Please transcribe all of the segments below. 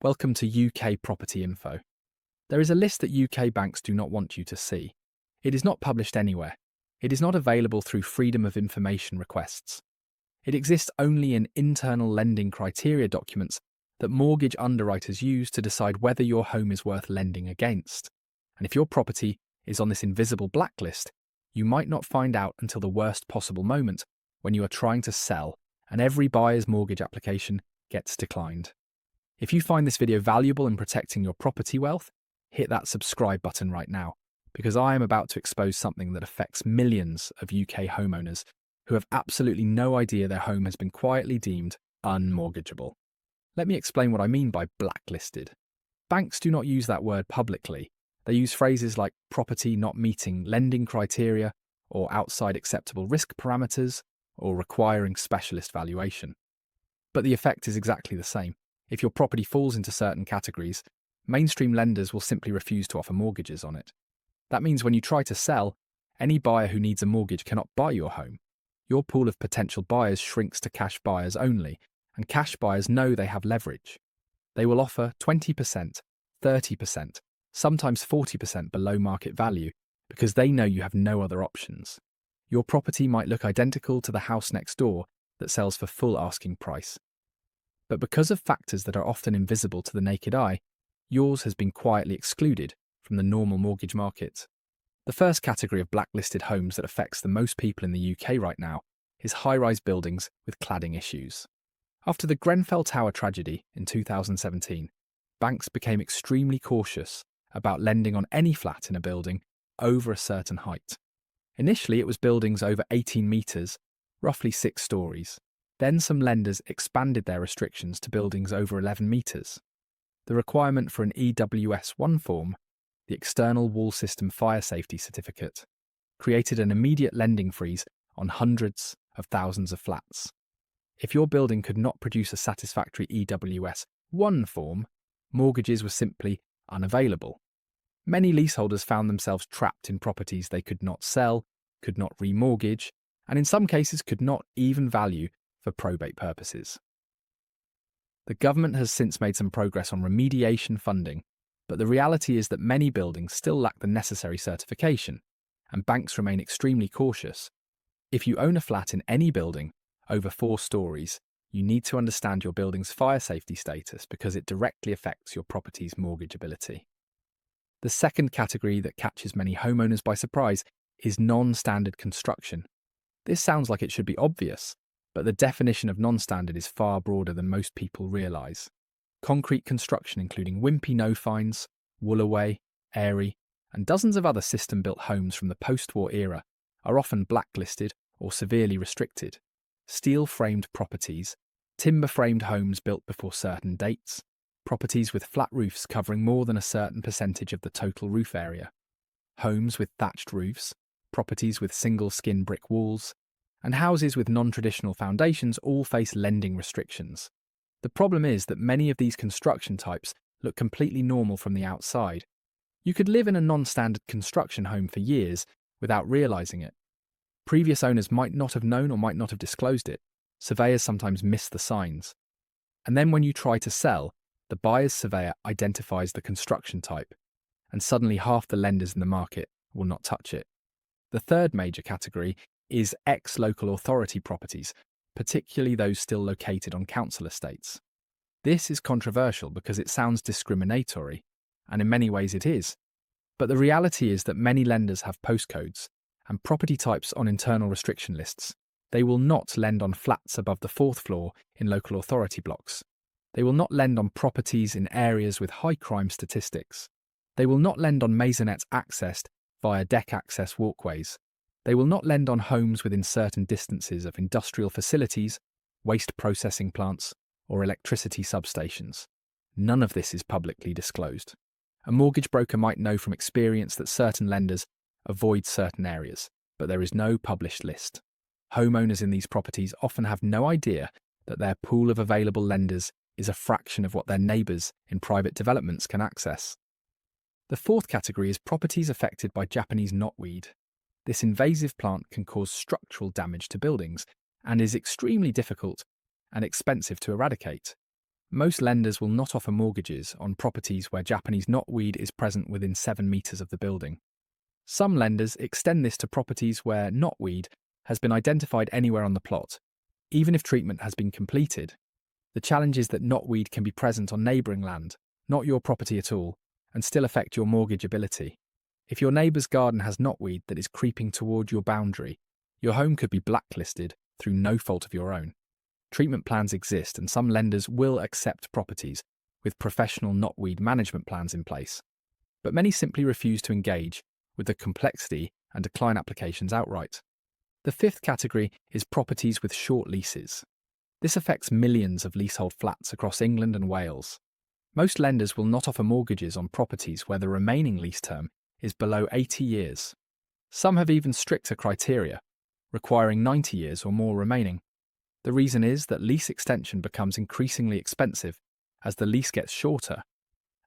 Welcome to UK Property Info. There is a list that UK banks do not want you to see. It is not published anywhere. It is not available through Freedom of Information requests. It exists only in internal lending criteria documents that mortgage underwriters use to decide whether your home is worth lending against. And if your property is on this invisible blacklist, you might not find out until the worst possible moment when you are trying to sell and every buyer's mortgage application gets declined. If you find this video valuable in protecting your property wealth, hit that subscribe button right now, because I am about to expose something that affects millions of UK homeowners who have absolutely no idea their home has been quietly deemed unmortgageable. Let me explain what I mean by blacklisted. Banks do not use that word publicly. They use phrases like property not meeting lending criteria, or outside acceptable risk parameters, or requiring specialist valuation. But the effect is exactly the same. If your property falls into certain categories, mainstream lenders will simply refuse to offer mortgages on it. That means when you try to sell, any buyer who needs a mortgage cannot buy your home. Your pool of potential buyers shrinks to cash buyers only, and cash buyers know they have leverage. They will offer 20%, 30%, sometimes 40% below market value because they know you have no other options. Your property might look identical to the house next door that sells for full asking price. But because of factors that are often invisible to the naked eye, yours has been quietly excluded from the normal mortgage market. The first category of blacklisted homes that affects the most people in the UK right now is high-rise buildings with cladding issues. After the Grenfell Tower tragedy in 2017, banks became extremely cautious about lending on any flat in a building over a certain height. Initially, it was buildings over 18 metres, roughly 6 stories. Then some lenders expanded their restrictions to buildings over 11 metres. The requirement for an EWS1 form, the External Wall System Fire Safety Certificate, created an immediate lending freeze on hundreds of thousands of flats. If your building could not produce a satisfactory EWS1 form, mortgages were simply unavailable. Many leaseholders found themselves trapped in properties they could not sell, could not remortgage, and in some cases could not even value for probate purposes. The government has since made some progress on remediation funding, but the reality is that many buildings still lack the necessary certification, and banks remain extremely cautious. If you own a flat in any building over 4 stories, you need to understand your building's fire safety status because it directly affects your property's mortgageability. The second category that catches many homeowners by surprise is non-standard construction. This sounds like it should be obvious, but the definition of non-standard is far broader than most people realise. Concrete construction including wimpy no-fines, Woolaway, Airy, and dozens of other system-built homes from the post-war era are often blacklisted or severely restricted. Steel-framed properties, timber-framed homes built before certain dates, properties with flat roofs covering more than a certain percentage of the total roof area, homes with thatched roofs, properties with single-skin brick walls, and houses with non-traditional foundations all face lending restrictions. The problem is that many of these construction types look completely normal from the outside. You could live in a non-standard construction home for years without realising it. Previous owners might not have known or might not have disclosed it. Surveyors sometimes miss the signs. And then when you try to sell, the buyer's surveyor identifies the construction type, and suddenly half the lenders in the market will not touch it. The third major category is ex-local authority properties, particularly those still located on council estates. This is controversial because it sounds discriminatory, and in many ways it is. But the reality is that many lenders have postcodes and property types on internal restriction lists. They will not lend on flats above the 4th floor in local authority blocks. They will not lend on properties in areas with high crime statistics. They will not lend on maisonettes accessed via deck access walkways. They will not lend on homes within certain distances of industrial facilities, waste processing plants, or electricity substations. None of this is publicly disclosed. A mortgage broker might know from experience that certain lenders avoid certain areas, but there is no published list. Homeowners in these properties often have no idea that their pool of available lenders is a fraction of what their neighbours in private developments can access. The fourth category is properties affected by Japanese knotweed. This invasive plant can cause structural damage to buildings and is extremely difficult and expensive to eradicate. Most lenders will not offer mortgages on properties where Japanese knotweed is present within 7 meters of the building. Some lenders extend this to properties where knotweed has been identified anywhere on the plot, even if treatment has been completed. The challenge is that knotweed can be present on neighbouring land, not your property at all, and still affect your mortgage ability. If your neighbour's garden has knotweed that is creeping toward your boundary, your home could be blacklisted through no fault of your own. Treatment plans exist, and some lenders will accept properties with professional knotweed management plans in place. But many simply refuse to engage with the complexity and decline applications outright. The fifth category is properties with short leases. This affects millions of leasehold flats across England and Wales. Most lenders will not offer mortgages on properties where the remaining lease term is below 80 years. Some have even stricter criteria, requiring 90 years or more remaining. The reason is that lease extension becomes increasingly expensive as the lease gets shorter,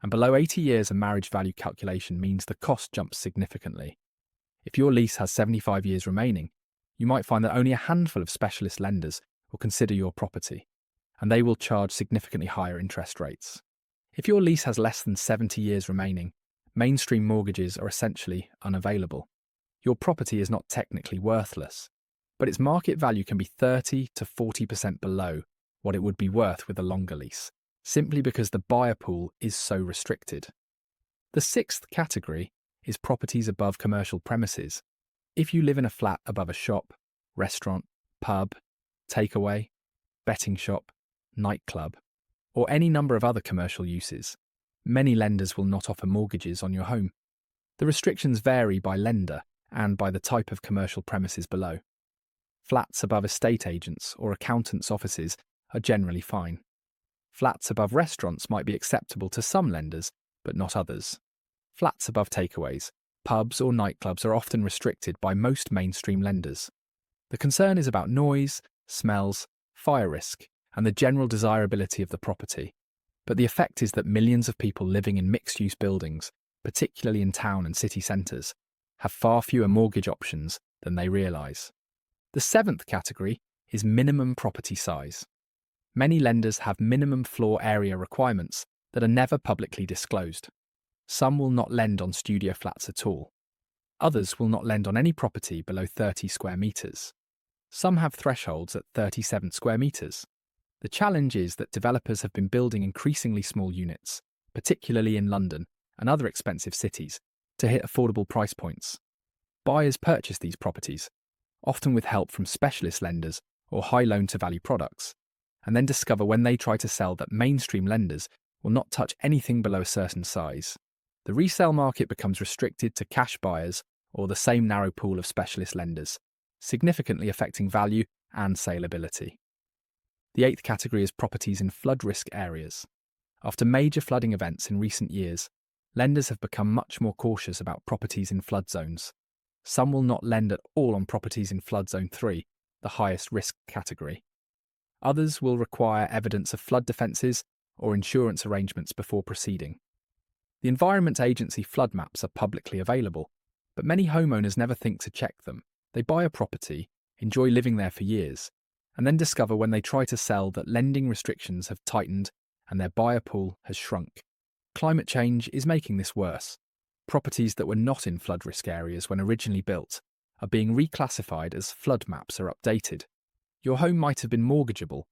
and below 80 years a marriage value calculation means the cost jumps significantly. If your lease has 75 years remaining, you might find that only a handful of specialist lenders will consider your property, and they will charge significantly higher interest rates. If your lease has less than 70 years remaining, mainstream mortgages are essentially unavailable. Your property is not technically worthless, but its market value can be 30 to 40% below what it would be worth with a longer lease, simply because the buyer pool is so restricted. The sixth category is properties above commercial premises. If you live in a flat above a shop, restaurant, pub, takeaway, betting shop, nightclub, or any number of other commercial uses, many lenders will not offer mortgages on your home. The restrictions vary by lender and by the type of commercial premises below. Flats above estate agents or accountants' offices are generally fine. Flats above restaurants might be acceptable to some lenders, but not others. Flats above takeaways, pubs or nightclubs are often restricted by most mainstream lenders. The concern is about noise, smells, fire risk, and the general desirability of the property. But the effect is that millions of people living in mixed-use buildings, particularly in town and city centres, have far fewer mortgage options than they realise. The seventh category is minimum property size. Many lenders have minimum floor area requirements that are never publicly disclosed. Some will not lend on studio flats at all. Others will not lend on any property below 30 square metres. Some have thresholds at 37 square metres. The challenge is that developers have been building increasingly small units, particularly in London and other expensive cities, to hit affordable price points. Buyers purchase these properties, often with help from specialist lenders or high loan-to-value products, and then discover when they try to sell that mainstream lenders will not touch anything below a certain size. The resale market becomes restricted to cash buyers or the same narrow pool of specialist lenders, significantly affecting value and saleability. The eighth category is properties in flood risk areas. After major flooding events in recent years, lenders have become much more cautious about properties in flood zones. Some will not lend at all on properties in flood zone 3, the highest risk category. Others will require evidence of flood defences or insurance arrangements before proceeding. The Environment Agency flood maps are publicly available, but many homeowners never think to check them. They buy a property, enjoy living there for years, and then discover when they try to sell that lending restrictions have tightened and their buyer pool has shrunk. Climate change is making this worse. Properties that were not in flood risk areas when originally built are being reclassified as flood maps are updated. Your home might have been mortgageable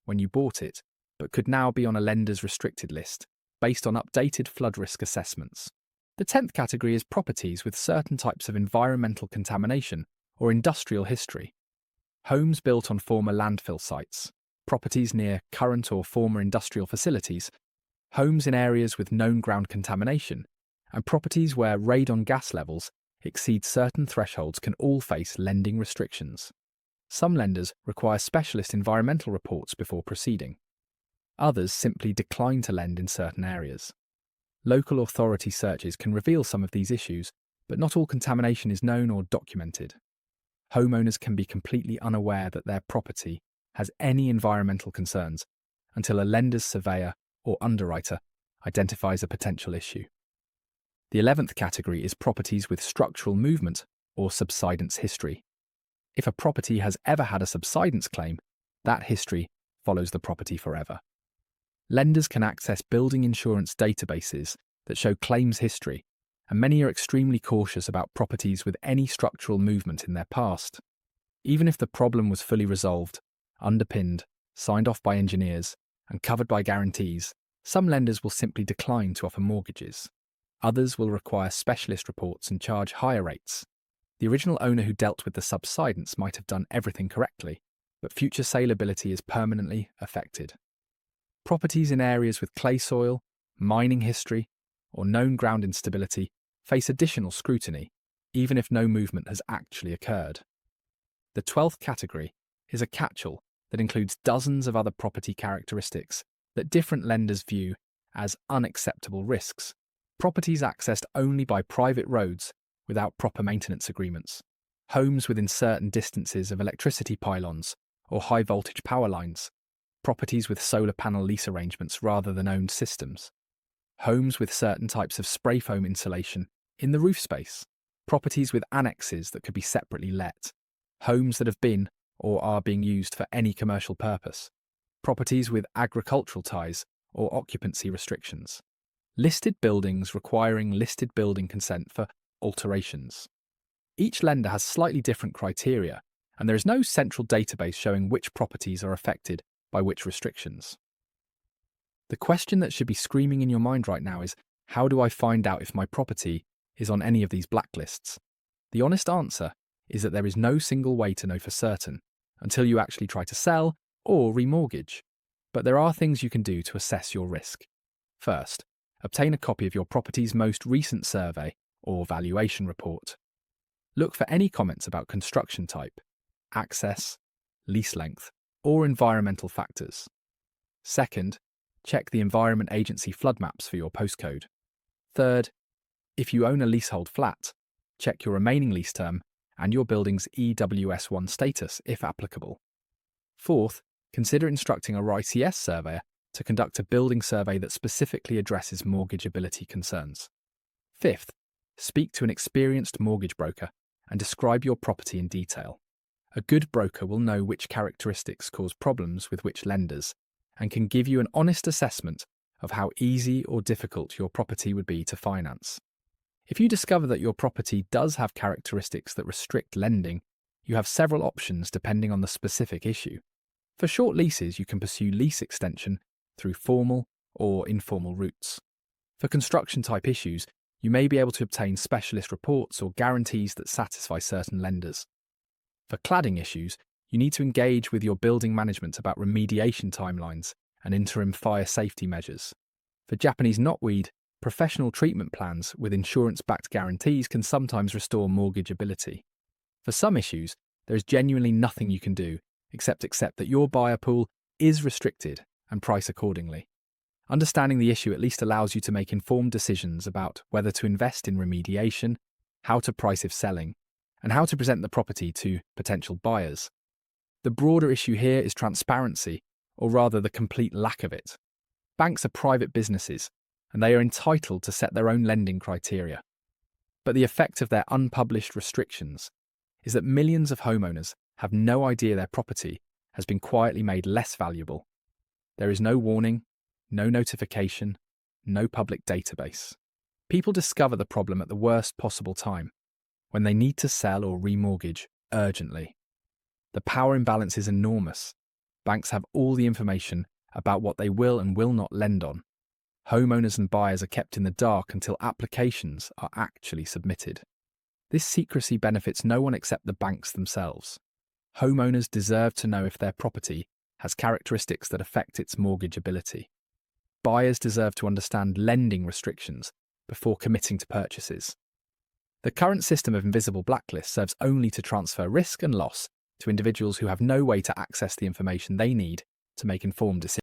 when you bought it, but could now be on a lender's restricted list based on updated flood risk assessments. The 10th category is properties with certain types of environmental contamination or industrial history. Homes built on former landfill sites, properties near current or former industrial facilities, homes in areas with known ground contamination, and properties where radon gas levels exceed certain thresholds can all face lending restrictions. Some lenders require specialist environmental reports before proceeding. Others simply decline to lend in certain areas. Local authority searches can reveal some of these issues, but not all contamination is known or documented. Homeowners can be completely unaware that their property has any environmental concerns until a lender's surveyor or underwriter identifies a potential issue. The 11th category is properties with structural movement or subsidence history. If a property has ever had a subsidence claim, that history follows the property forever. Lenders can access building insurance databases that show claims history, and many are extremely cautious about properties with any structural movement in their past. Even if the problem was fully resolved, underpinned, signed off by engineers, and covered by guarantees, some lenders will simply decline to offer mortgages. Others will require specialist reports and charge higher rates. The original owner who dealt with the subsidence might have done everything correctly, but future saleability is permanently affected. Properties in areas with clay soil, mining history, or known ground instability face additional scrutiny, even if no movement has actually occurred. The 12th category is a catch-all that includes dozens of other property characteristics that different lenders view as unacceptable risks. Properties accessed only by private roads without proper maintenance agreements, homes within certain distances of electricity pylons or high-voltage power lines, properties with solar panel lease arrangements rather than owned systems, homes with certain types of spray foam insulation in the roof space, properties with annexes that could be separately let, homes that have been or are being used for any commercial purpose, properties with agricultural ties or occupancy restrictions, listed buildings requiring listed building consent for alterations. Each lender has slightly different criteria, and there is no central database showing which properties are affected by which restrictions. The question that should be screaming in your mind right now is, how do I find out if my property is on any of these blacklists? The honest answer is that there is no single way to know for certain until you actually try to sell or remortgage. But there are things you can do to assess your risk. First, obtain a copy of your property's most recent survey or valuation report. Look for any comments about construction type, access, lease length, or environmental factors. Second, check the Environment Agency flood maps for your postcode. Third, if you own a leasehold flat, check your remaining lease term and your building's EWS1 status if applicable. Fourth, consider instructing a ICS surveyor to conduct a building survey that specifically addresses mortgageability concerns. Fifth, speak to an experienced mortgage broker and describe your property in detail. A good broker will know which characteristics cause problems with which lenders and can give you an honest assessment of how easy or difficult your property would be to finance. If you discover that your property does have characteristics that restrict lending, you have several options depending on the specific issue. For short leases, you can pursue lease extension through formal or informal routes. For construction-type issues, you may be able to obtain specialist reports or guarantees that satisfy certain lenders. For cladding issues, you need to engage with your building management about remediation timelines and interim fire safety measures. For Japanese knotweed, professional treatment plans with insurance-backed guarantees can sometimes restore mortgageability. For some issues, there is genuinely nothing you can do except accept that your buyer pool is restricted and price accordingly. Understanding the issue at least allows you to make informed decisions about whether to invest in remediation, how to price if selling, and how to present the property to potential buyers. The broader issue here is transparency, or rather the complete lack of it. Banks are private businesses, and they are entitled to set their own lending criteria. But the effect of their unpublished restrictions is that millions of homeowners have no idea their property has been quietly made less valuable. There is no warning, no notification, no public database. People discover the problem at the worst possible time, when they need to sell or remortgage urgently. The power imbalance is enormous. Banks have all the information about what they will and will not lend on. Homeowners and buyers are kept in the dark until applications are actually submitted. This secrecy benefits no one except the banks themselves. Homeowners deserve to know if their property has characteristics that affect its mortgageability. Buyers deserve to understand lending restrictions before committing to purchases. The current system of invisible blacklists serves only to transfer risk and loss to individuals who have no way to access the information they need to make informed decisions.